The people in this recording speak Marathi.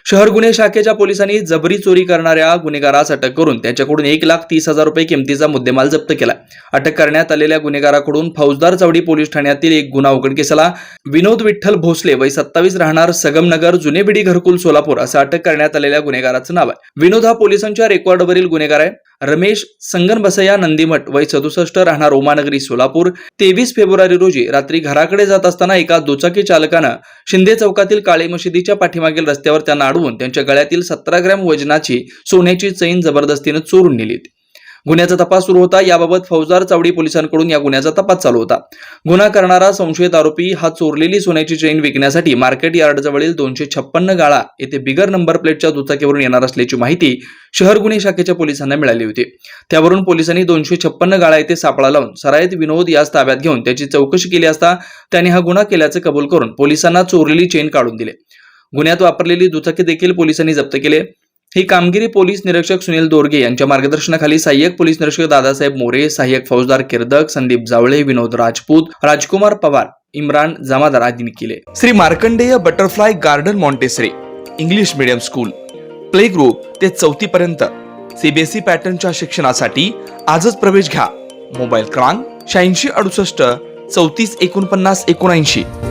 शहर गुन्हे शाखेच्या पोलिसांनी जबरी चोरी करणाऱ्या गुन्हेगारास अटक करून त्याच्याकडून 1,30,000 रुपये किमतीचा मुद्देमाल जप्त केला। अटक करण्यात आलेल्या गुन्हेगाराकडून फौजदार चौडी पोलीस ठाण्यातील एक गुन्हा उघडकीस आला। विनोद विठ्ठल भोसले वय 27 राहणार सगमनगर जुने बिडी घरकुल सोलापूर असं अटक करण्यात आलेल्या गुन्हेगाराचं नाव आहे। विनोद हा पोलिसांच्या रेकॉर्डवरील गुन्हेगार आहे। रमेश संगनबसया नंदीमठ वय 67 राहणार उमानगरी सोलापूर 23 फेब्रुवारी रोजी रात्री घराकडे जात असताना एका दुचाकी चालकानं शिंदे चौकातील काळे मशिदीच्या पाठीमागील रस्त्यावर त्यांना अडवून त्यांच्या गळ्यातील 17 ग्रॅम वजनाची सोन्याची चैन जबरदस्तीने चोरून नेली। गुन्ह्याचा तपास सुरू होता। याबाबत फौजदार चावडी पोलिसांकडून या गुन्ह्याचा तपास चालू होता। गुन्हा करणारा संशयित आरोपी हा चोरलेली सोन्याची चेन विकण्यासाठी मार्केट यार्ड जवळील 256 गाळा येथे बिगर नंबर प्लेटच्या दुचाकीवरून येणार असल्याची माहिती शहर गुन्हे शाखेच्या पोलिसांना मिळाली होती। त्यावरून पोलिसांनी 256 गाळा येथे सापळा लावून सराईत विनोद यास ताब्यात घेऊन त्याची चौकशी केली असता त्याने हा गुन्हा केल्याचे कबूल करून पोलिसांना चोरलेली चेन काढून दिली। गुन्ह्यात वापरलेली दुचाकी देखील पोलिसांनी जप्त केले। ही कामगिरी पोलीस निरीक्षक सुनील दोरगे यांच्या मार्गदर्शनाखाली सहाय्यक पोलीस निरीक्षक दादासाहेब मोरे, सहाय्यक फौजदार किर्दक, संदीप जावळे, विनोद राजपूत, राजकुमार पवार, इम्रान जमादार आदींनी केले। Shri Markandeya butterfly garden Montessori English medium school play group ते 4थी पर्यंत सीबीएसई पॅटर्नच्या शिक्षणासाठी आजच प्रवेश घ्या। मोबाईल क्रमांक 8668 34 49 79।